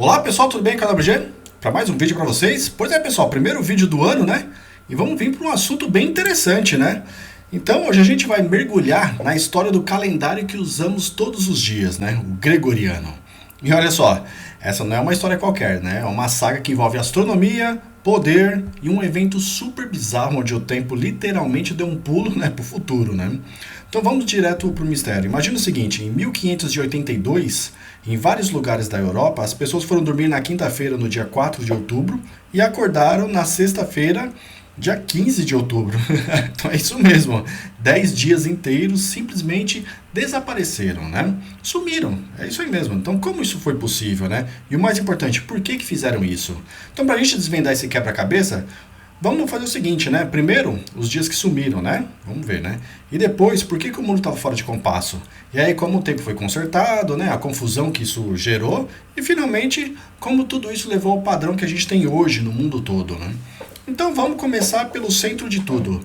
Olá pessoal, tudo bem? KWG? Para mais um vídeo para vocês. Pois é pessoal, primeiro vídeo do ano, né? E vamos vir para um assunto bem interessante, né? Então hoje a gente vai mergulhar na história do calendário que usamos todos os dias, né? O gregoriano. E olha só, essa não é uma história qualquer, né? É uma saga que envolve astronomia, poder e um evento super bizarro onde o tempo literalmente deu um pulo, né, pro futuro, né? Então vamos direto pro mistério. Imagina o seguinte, em 1582, em vários lugares da Europa, as pessoas foram dormir na quinta-feira, no dia 4 de outubro, e acordaram na sexta-feira, dia 15 de outubro. Então é isso mesmo, 10 dias inteiros simplesmente desapareceram, né? Sumiram, é isso aí mesmo. Então como isso foi possível, né? E o mais importante, por que fizeram isso? Então pra gente desvendar esse quebra-cabeça, vamos fazer o seguinte, né? Primeiro, os dias que sumiram, né? Vamos ver, né? E depois, por que o mundo estava fora de compasso? E aí, como o tempo foi consertado, né? A confusão que isso gerou. E, finalmente, como tudo isso levou ao padrão que a gente tem hoje no mundo todo, né? Então, vamos começar pelo centro de tudo.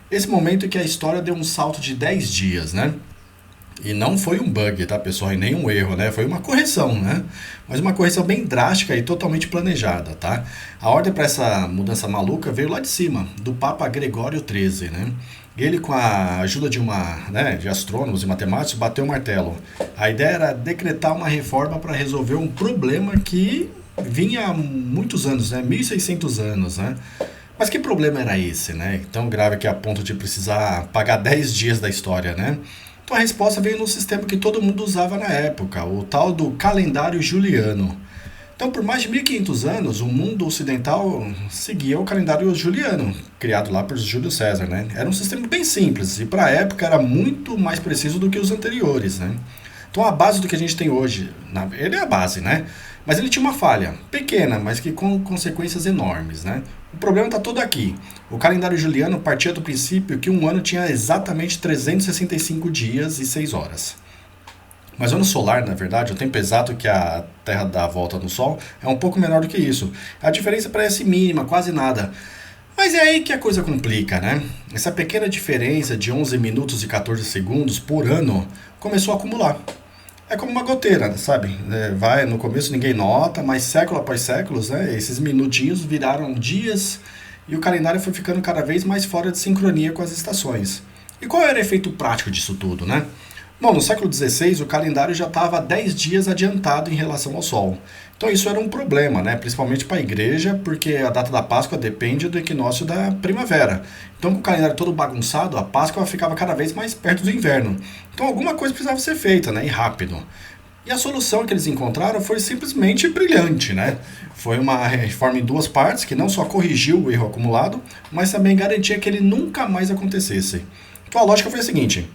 Esse momento em que a história deu um salto de 10 dias, né? E não foi um bug, tá, pessoal? E nem um erro, né? Foi uma correção, né? Mas uma correção bem drástica e totalmente planejada, tá? A ordem para essa mudança maluca veio lá de cima, do Papa Gregório XIII, né? Ele, com a ajuda de astrônomos e matemáticos, bateu o martelo. A ideia era decretar uma reforma para resolver um problema que vinha há muitos anos, né? 1600 anos, né? Mas que problema era esse, né? Tão grave que é a ponto de precisar pagar 10 dias da história, né? Então a resposta veio no sistema que todo mundo usava na época, o tal do calendário juliano. Então, por mais de 1500 anos, o mundo ocidental seguia o calendário juliano, criado lá por Júlio César, né? Era um sistema bem simples e para a época era muito mais preciso do que os anteriores, né? Então a base do que a gente tem hoje, ele é a base, né? Mas ele tinha uma falha, pequena, mas que com consequências enormes, né? O problema está todo aqui. O calendário juliano partia do princípio que um ano tinha exatamente 365 dias e 6 horas. Mas o ano solar, na verdade, o tempo exato que a Terra dá a volta no Sol, é um pouco menor do que isso. A diferença parece mínima, quase nada. Mas é aí que a coisa complica, né? Essa pequena diferença de 11 minutos e 14 segundos por ano começou a acumular. É como uma goteira, sabe? No começo ninguém nota, mas século após séculos, né? Esses minutinhos viraram dias e o calendário foi ficando cada vez mais fora de sincronia com as estações. E qual era o efeito prático disso tudo, né? Bom, no século XVI o calendário já estava 10 dias adiantado em relação ao Sol. Então isso era um problema, né? Principalmente para a igreja, porque a data da Páscoa depende do equinócio da primavera. Então com o calendário todo bagunçado, a Páscoa ficava cada vez mais perto do inverno. Então alguma coisa precisava ser feita, né? E rápido. E a solução que eles encontraram foi simplesmente brilhante, né? Foi uma reforma em duas partes, que não só corrigiu o erro acumulado, mas também garantia que ele nunca mais acontecesse. Então a lógica foi a seguinte.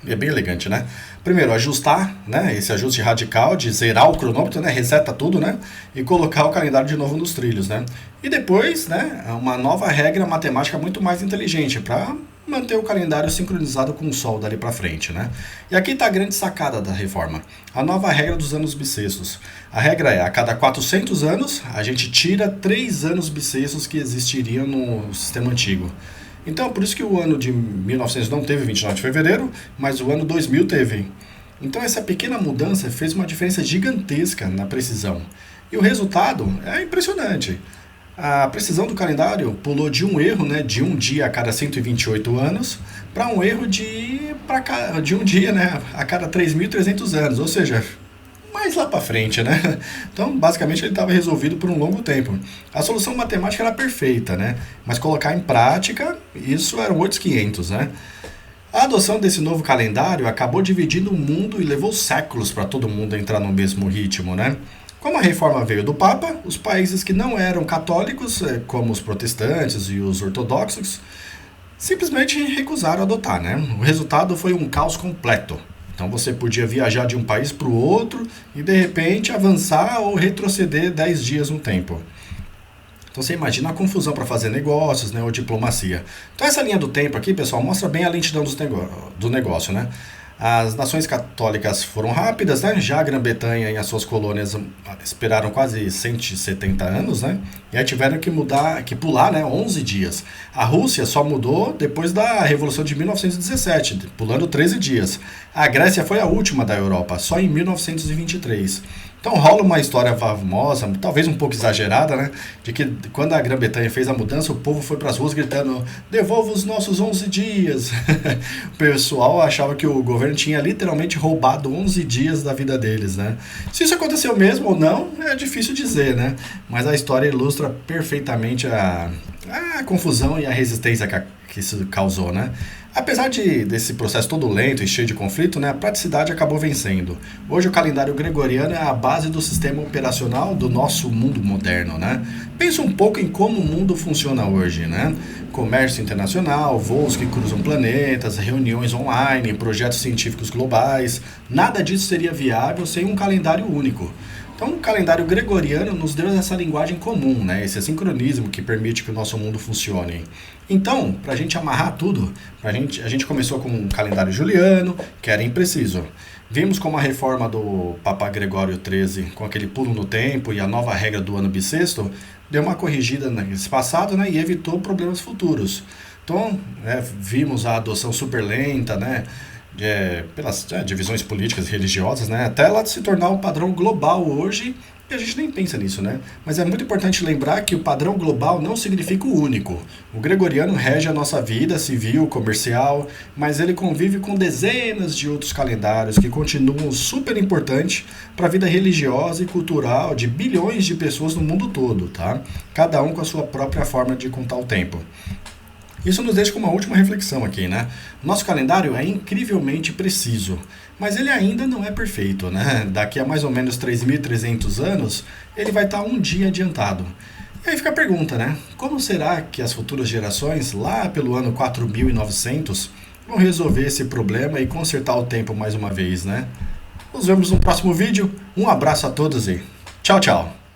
É bem elegante, né? Primeiro, ajustar, né? Esse ajuste radical de zerar o cronômetro, né? Reseta tudo, né? E colocar o calendário de novo nos trilhos, né? E depois, né? Uma nova regra matemática muito mais inteligente para manter o calendário sincronizado com o Sol dali para frente, né? E aqui está a grande sacada da reforma. A nova regra dos anos bissextos. A regra é, a cada 400 anos, a gente tira 3 anos bissextos que existiriam no sistema antigo. Então, por isso que o ano de 1900 não teve 29 de fevereiro, mas o ano 2000 teve. Então, essa pequena mudança fez uma diferença gigantesca na precisão. E o resultado é impressionante. A precisão do calendário pulou de um erro, né, de um dia a cada 128 anos, para um erro de um dia, né, a cada 3.300 anos. Ou seja, mais lá para frente, né? Então, basicamente, ele estava resolvido por um longo tempo. A solução matemática era perfeita, né? Mas colocar em prática, isso eram outros 500, né? A adoção desse novo calendário acabou dividindo o mundo e levou séculos para todo mundo entrar no mesmo ritmo, né? Como a reforma veio do Papa, os países que não eram católicos, como os protestantes e os ortodoxos, simplesmente recusaram adotar, né? O resultado foi um caos completo. Então você podia viajar de um país para o outro e de repente avançar ou retroceder 10 dias no tempo. Então você imagina a confusão para fazer negócios, né, ou diplomacia. Então essa linha do tempo aqui, pessoal, mostra bem a lentidão do negócio, né? As nações católicas foram rápidas, né? Já a Grã-Bretanha e as suas colônias esperaram quase 170 anos, né? E aí tiveram que pular, né, 11 dias. A Rússia só mudou depois da Revolução de 1917, pulando 13 dias. A Grécia foi a última da Europa, só em 1923. Então rola uma história famosa, talvez um pouco exagerada, né? De que quando a Grã-Bretanha fez a mudança, o povo foi para as ruas gritando: devolva os nossos 11 dias. O pessoal achava que o governo tinha literalmente roubado 11 dias da vida deles, né? Se isso aconteceu mesmo ou não, é difícil dizer, né? Mas a história ilustra perfeitamente a confusão e a resistência que isso causou, né? Apesar desse processo todo lento e cheio de conflito, né, a praticidade acabou vencendo. Hoje o calendário gregoriano é a base do sistema operacional do nosso mundo moderno, né? Pensa um pouco em como o mundo funciona hoje, né? Comércio internacional, voos que cruzam planetas, reuniões online, projetos científicos globais. Nada disso seria viável sem um calendário único. Então, o calendário gregoriano nos deu essa linguagem comum, né? Esse sincronismo que permite que o nosso mundo funcione. Então, para a gente amarrar tudo, a gente começou com um calendário juliano, que era impreciso. Vimos como a reforma do Papa Gregório XIII, com aquele pulo no tempo e a nova regra do ano bissexto, deu uma corrigida nesse passado, né? E evitou problemas futuros. Então, vimos a adoção super lenta, né? Pelas divisões políticas e religiosas, né, até ela se tornar um padrão global hoje, e a gente nem pensa nisso, né? Mas é muito importante lembrar que o padrão global não significa o único. O gregoriano rege a nossa vida civil, comercial, mas ele convive com dezenas de outros calendários que continuam super importantes para a vida religiosa e cultural de bilhões de pessoas no mundo todo, tá? Cada um com a sua própria forma de contar o tempo. Isso nos deixa com uma última reflexão aqui, né? Nosso calendário é incrivelmente preciso, mas ele ainda não é perfeito, né? Daqui a mais ou menos 3.300 anos, ele vai estar um dia adiantado. E aí fica a pergunta, né? Como será que as futuras gerações, lá pelo ano 4.900, vão resolver esse problema e consertar o tempo mais uma vez, né? Nos vemos no próximo vídeo. Um abraço a todos e tchau, tchau!